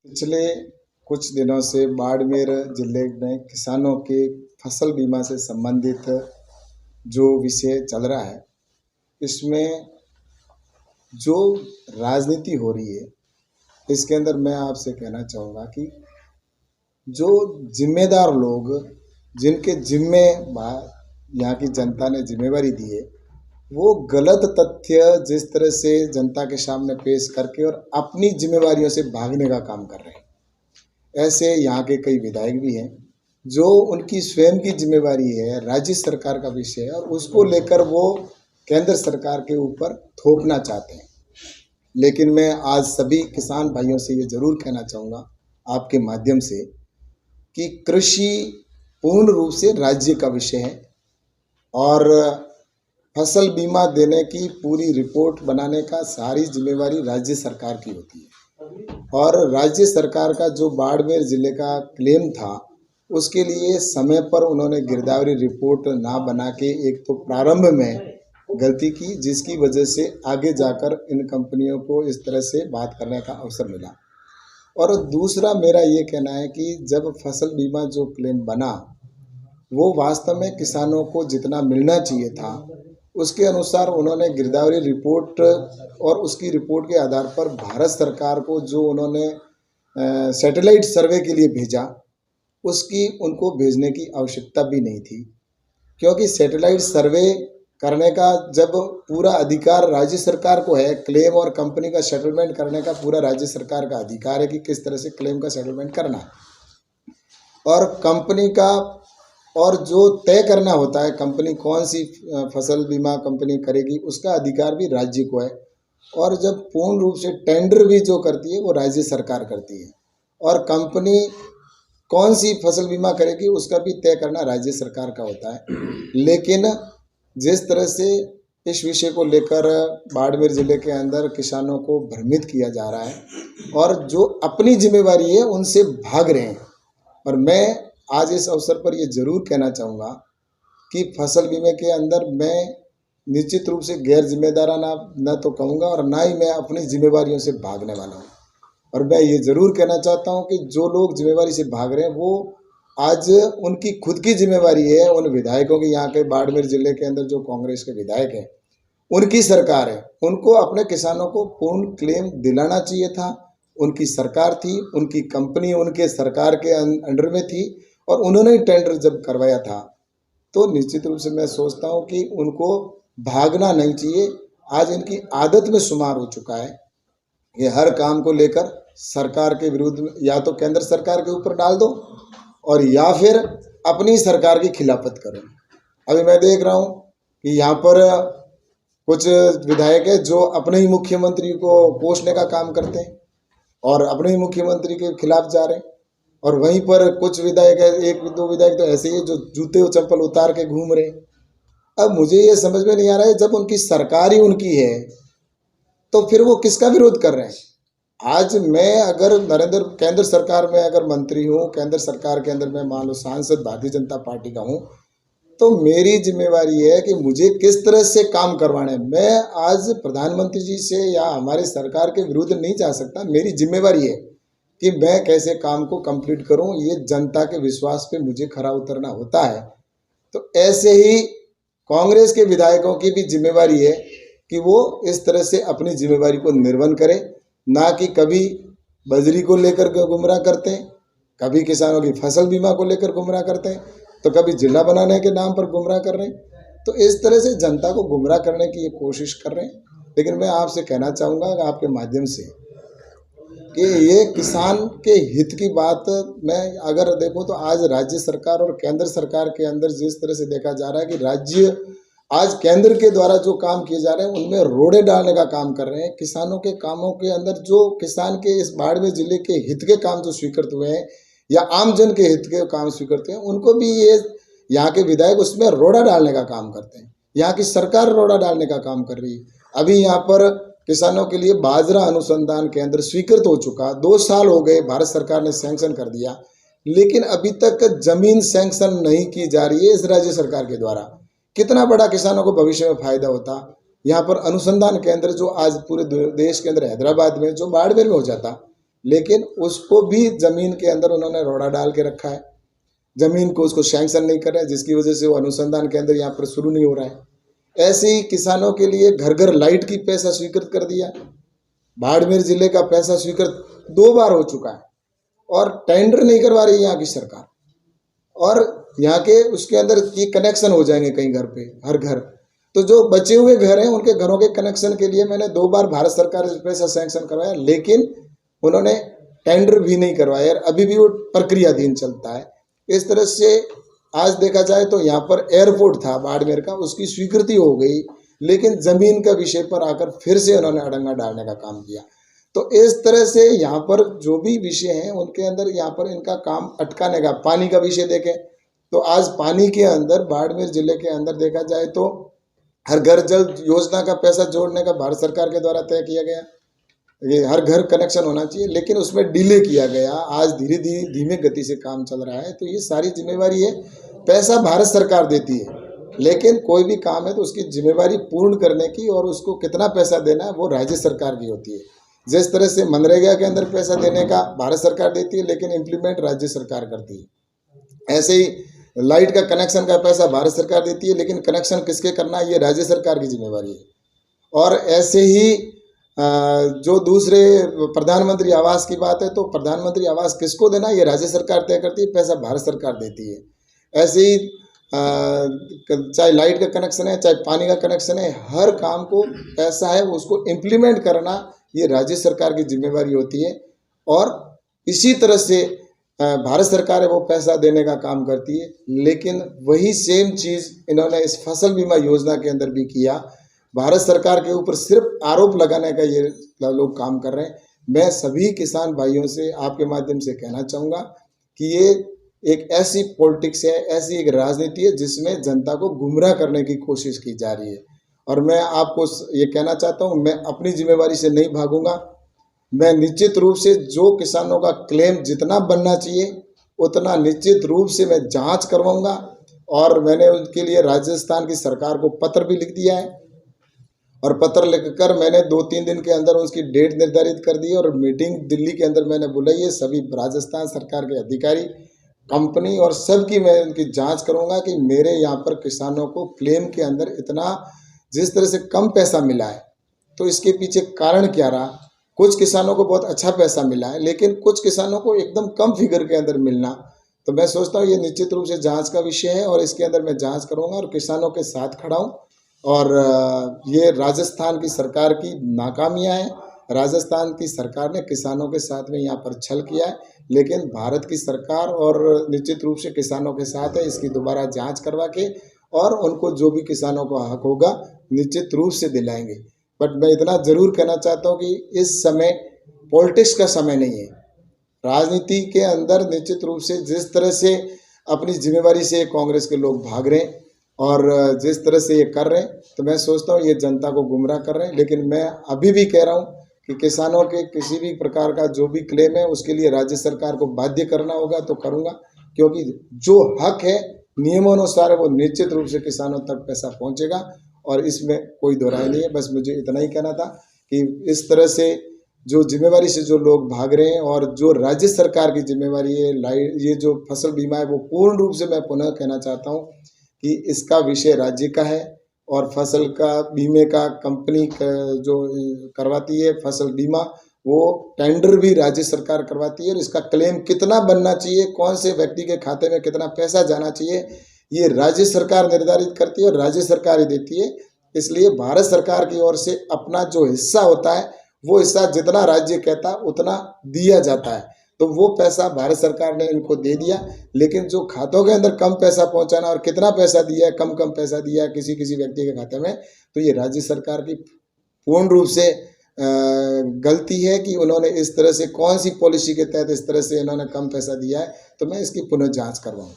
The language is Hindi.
पिछले कुछ दिनों से बाड़मेर जिले में किसानों के फसल बीमा से संबंधित जो विषय चल रहा है, इसमें जो राजनीति हो रही है, इसके अंदर मैं आपसे कहना चाहूँगा कि जो जिम्मेदार लोग, जिनके जिम्मे यहाँ की जनता ने जिम्मेवारी दी है, वो गलत तथ्य जिस तरह से जनता के सामने पेश करके और अपनी जिम्मेवारियों से भागने का काम कर रहे हैं। ऐसे यहाँ के कई विधायक भी हैं जो उनकी स्वयं की जिम्मेवारी है, राज्य सरकार का विषय है और उसको लेकर वो केंद्र सरकार के ऊपर थोपना चाहते हैं। लेकिन मैं आज सभी किसान भाइयों से ये ज़रूर कहना चाहूँगा आपके माध्यम से कि कृषि पूर्ण रूप से राज्य का विषय है और फसल बीमा देने की पूरी रिपोर्ट बनाने का सारी जिम्मेवारी राज्य सरकार की होती है। और राज्य सरकार का जो बाड़मेर ज़िले का क्लेम था, उसके लिए समय पर उन्होंने गिरदावरी रिपोर्ट ना बना के एक तो प्रारंभ में गलती की, जिसकी वजह से आगे जाकर इन कंपनियों को इस तरह से बात करने का अवसर मिला। और दूसरा मेरा ये कहना है कि जब फसल बीमा जो क्लेम बना, वो वास्तव में किसानों को जितना मिलना चाहिए था उसके अनुसार उन्होंने गिरदावरी रिपोर्ट और उसकी रिपोर्ट के आधार पर भारत सरकार को जो उन्होंने सैटेलाइट सर्वे के लिए भेजा, उसकी उनको भेजने की आवश्यकता भी नहीं थी, क्योंकि सैटेलाइट सर्वे करने का जब पूरा अधिकार राज्य सरकार को है, क्लेम और कंपनी का सेटलमेंट करने का पूरा राज्य सरकार का अधिकार है कि किस तरह से क्लेम का सेटलमेंट करना है, और कंपनी का और जो तय करना होता है कंपनी कौन सी फसल बीमा कंपनी करेगी, उसका अधिकार भी राज्य को है। और जब पूर्ण रूप से टेंडर भी जो करती है वो राज्य सरकार करती है, और कंपनी कौन सी फसल बीमा करेगी उसका भी तय करना राज्य सरकार का होता है। लेकिन जिस तरह से इस विषय को लेकर बाड़मेर ज़िले के अंदर किसानों को भ्रमित किया जा रहा है और जो अपनी जिम्मेवारी है उनसे भाग रहे हैं, और मैं आज इस अवसर पर ये ज़रूर कहना चाहूँगा कि फसल बीमे के अंदर मैं निश्चित रूप से गैर जिम्मेदाराना न तो कहूँगा और ना ही मैं अपनी जिम्मेवारियों से भागने वाला हूँ। और मैं ये ज़रूर कहना चाहता हूँ कि जो लोग जिम्मेवारी से भाग रहे हैं वो आज उनकी खुद की जिम्मेवारी है। उन विधायकों की, यहाँ के बाड़मेर ज़िले के अंदर जो कांग्रेस के विधायक हैं, उनकी सरकार है, उनको अपने किसानों को पूर्ण क्लेम दिलाना चाहिए था। उनकी सरकार थी, उनकी कंपनी उनके सरकार के अंडर में थी और उन्होंने टेंडर जब करवाया था, तो निश्चित रूप से मैं सोचता हूँ कि उनको भागना नहीं चाहिए। आज इनकी आदत में शुमार हो चुका है, ये हर काम को लेकर सरकार के विरुद्ध में या तो केंद्र सरकार के ऊपर डाल दो और या फिर अपनी सरकार की खिलाफत करो। अभी मैं देख रहा हूँ कि यहाँ पर कुछ विधायक है जो अपने ही मुख्यमंत्री को कोसने का काम करते हैं और अपने ही मुख्यमंत्री के खिलाफ जा रहे हैं, और वहीं पर कुछ विधायक है, एक दो विधायक तो ऐसे ही जो जूते और चप्पल उतार के घूम रहे हैं। अब मुझे ये समझ में नहीं आ रहा है, जब उनकी सरकार ही उनकी है तो फिर वो किसका विरोध कर रहे हैं। आज मैं अगर केंद्र सरकार में अगर मंत्री हूँ, केंद्र सरकार के अंदर मैं मान लो सांसद भारतीय जनता पार्टी का हूँ, तो मेरी जिम्मेवारी है कि मुझे किस तरह से काम करवाना है। मैं आज प्रधानमंत्री जी से या हमारे सरकार के विरुद्ध नहीं जा सकता। मेरी जिम्मेवारी है कि मैं कैसे काम को कंप्लीट करूं, ये जनता के विश्वास पे मुझे खरा उतरना होता है। तो ऐसे ही कांग्रेस के विधायकों की भी जिम्मेवारी है कि वो इस तरह से अपनी जिम्मेवारी को निर्वहन करें, ना कि कभी बजरी को लेकर गुमराह करते हैं, कभी किसानों की फसल बीमा को लेकर गुमराह करते हैं, तो कभी जिला बनाने के नाम पर गुमराह कर रहे हैं। तो इस तरह से जनता को गुमराह करने की ये कोशिश कर रहे हैं। लेकिन मैं आपसे कहना चाहूँगा आपके माध्यम से कि ये किसान के हित की बात मैं अगर देखूं तो आज राज्य सरकार और केंद्र सरकार के अंदर जिस तरह से देखा जा रहा है कि राज्य आज केंद्र के द्वारा जो काम किए जा रहे हैं उनमें रोड़े डालने का काम कर रहे हैं। किसानों के कामों के अंदर जो किसान के इस बाड़मेर जिले के हित के काम जो स्वीकृत हुए हैं या आम जन के हित के काम स्वीकृत हैं, उनको भी ये यहाँ के विधायक उसमें रोड़ा डालने का काम करते हैं। यहाँ की सरकार रोड़ा डालने का काम कर रही है। अभी यहाँ पर किसानों के लिए बाजरा अनुसंधान केंद्र स्वीकृत हो चुका, 2 साल हो गए, भारत सरकार ने सैंक्शन कर दिया, लेकिन अभी तक जमीन सैंक्शन नहीं की जा रही है इस राज्य सरकार के द्वारा। कितना बड़ा किसानों को भविष्य में फायदा होता। यहाँ पर अनुसंधान केंद्र जो आज पूरे देश के अंदर हैदराबाद में, जो बाड़मेर में हो जाता, लेकिन उसको भी ज़मीन के अंदर उन्होंने रोड़ा डाल के रखा है, ज़मीन को उसको सैंक्शन नहीं कर रहे हैं, जिसकी वजह से वो अनुसंधान केंद्र यहाँ पर शुरू नहीं हो रहा है। ऐसे ही किसानों के लिए घर घर लाइट की पैसा स्वीकृत कर दिया। बाड़मेर जिले का पैसा स्वीकृत 2 बार हो चुका है और टेंडर नहीं करवा रही यहाँ की सरकार। और यहाँ के उसके अंदर ये कनेक्शन हो जाएंगे कई घर पे, हर घर। तो जो बचे हुए घर हैं उनके घरों के कनेक्शन के लिए मैंने 2 बार भारत सरकार से पैसा सैंक्शन करवाया, लेकिन उन्होंने टेंडर भी नहीं करवाया और अभी भी वो प्रक्रियाधीन चलता है। इस तरह से आज देखा जाए तो यहाँ पर एयरपोर्ट था बाड़मेर का, उसकी स्वीकृति हो गई, लेकिन ज़मीन का विषय पर आकर फिर से उन्होंने अड़ंगा डालने का काम किया। तो इस तरह से यहाँ पर जो भी विषय हैं उनके अंदर यहाँ पर इनका काम अटकाने का। पानी का विषय देखें तो आज पानी के अंदर बाड़मेर जिले के अंदर देखा जाए तो हर घर जल योजना का पैसा जोड़ने का भारत सरकार के द्वारा तय किया गया, ये हर घर कनेक्शन होना चाहिए, लेकिन उसमें डिले किया गया। आज धीरे धीरे धीमे गति से काम चल रहा है। तो ये सारी जिम्मेवारी है, पैसा भारत सरकार देती है, लेकिन कोई भी काम है तो उसकी जिम्मेवारी पूर्ण करने की और उसको कितना पैसा देना है वो राज्य सरकार की होती है। जिस तरह से मनरेगा के अंदर पैसा देने का भारत सरकार देती है, लेकिन इम्प्लीमेंट राज्य सरकार करती है। ऐसे ही लाइट का कनेक्शन का पैसा भारत सरकार देती है, लेकिन कनेक्शन किसके करना है ये राज्य सरकार की जिम्मेवारी है। और ऐसे ही जो दूसरे प्रधानमंत्री आवास की बात है तो प्रधानमंत्री आवास किसको देना ये राज्य सरकार तय करती है, पैसा भारत सरकार देती है। ऐसे ही चाहे लाइट का कनेक्शन है, चाहे पानी का कनेक्शन है, हर काम को पैसा है उसको इम्प्लीमेंट करना ये राज्य सरकार की जिम्मेवारी होती है। और इसी तरह से भारत सरकार है वो पैसा देने का काम करती है, लेकिन वही सेम चीज़ इन्होंने इस फसल बीमा योजना के अंदर भी किया। भारत सरकार के ऊपर सिर्फ आरोप लगाने का ये लोग काम कर रहे हैं। मैं सभी किसान भाइयों से आपके माध्यम से कहना चाहूँगा कि ये एक ऐसी पॉलिटिक्स है, ऐसी एक राजनीति है जिसमें जनता को गुमराह करने की कोशिश की जा रही है। और मैं आपको ये कहना चाहता हूँ, मैं अपनी जिम्मेवारी से नहीं भागूंगा। मैं निश्चित रूप से जो किसानों का क्लेम जितना बनना चाहिए उतना निश्चित रूप से मैं जांच करवाऊंगा। और मैंने उनके लिए राजस्थान की सरकार को पत्र भी लिख दिया है और पत्र लिखकर मैंने 2-3 दिन के अंदर उसकी डेट निर्धारित कर दी है और मीटिंग दिल्ली के अंदर मैंने बुलाई है। सभी राजस्थान सरकार के अधिकारी, कंपनी और सबकी मैं उनकी जांच करूंगा कि मेरे यहाँ पर किसानों को क्लेम के अंदर इतना जिस तरह से कम पैसा मिला है तो इसके पीछे कारण क्या रहा। कुछ किसानों को बहुत अच्छा पैसा मिला है, लेकिन कुछ किसानों को एकदम कम फिगर के अंदर मिलना। तो मैं सोचता हूँ ये निश्चित रूप से जांच का विषय है और इसके अंदर मैं जांच करूँगा और किसानों के साथ खड़ा हूँ। और ये राजस्थान की सरकार की नाकामियाँ हैं। राजस्थान की सरकार ने किसानों के साथ में यहाँ पर छल किया है, लेकिन भारत की सरकार और निश्चित रूप से किसानों के साथ है। इसकी दोबारा जांच करवा के और उनको जो भी किसानों को हक होगा निश्चित रूप से दिलाएंगे। बट मैं इतना ज़रूर कहना चाहता हूँ कि इस समय पॉलिटिक्स का समय नहीं है। राजनीति के अंदर निश्चित रूप से जिस तरह से अपनी जिम्मेवारी से कांग्रेस के लोग भाग रहे हैं और जिस तरह से ये कर रहे हैं, तो मैं सोचता हूँ ये जनता को गुमराह कर रहे हैं। लेकिन मैं अभी भी कह रहा हूँ कि किसानों के किसी भी प्रकार का जो भी क्लेम है उसके लिए राज्य सरकार को बाध्य करना होगा तो करूँगा, क्योंकि जो हक है नियमानुसार है वो निश्चित रूप से किसानों तक पैसा पहुँचेगा और इसमें कोई दोहराई नहीं है। बस मुझे इतना ही कहना था कि इस तरह से जो जिम्मेवारी से जो लोग भाग रहे हैं और जो राज्य सरकार की जिम्मेवारी है ये जो फसल बीमा है वो पूर्ण रूप से मैं पुनः कहना चाहता हूँ कि इसका विषय राज्य का है और फसल का बीमे का कंपनी जो करवाती है फसल बीमा वो टेंडर भी राज्य सरकार करवाती है। और इसका क्लेम कितना बनना चाहिए, कौन से व्यक्ति के खाते में कितना पैसा जाना चाहिए, ये राज्य सरकार निर्धारित करती है और राज्य सरकार ही देती है। इसलिए भारत सरकार की ओर से अपना जो हिस्सा होता है वो हिस्सा जितना राज्य कहता है उतना दिया जाता है। तो वो पैसा भारत सरकार ने इनको दे दिया, लेकिन जो खातों के अंदर कम पैसा पहुंचाना और कितना पैसा दिया है, कम पैसा दिया है किसी किसी व्यक्ति के खाते में, तो ये राज्य सरकार की पूर्ण रूप से गलती है कि उन्होंने इस तरह से कौन सी पॉलिसी के तहत इस तरह से इन्होंने कम पैसा दिया है। तो मैं इसकी पुनः जांच करवाऊँ।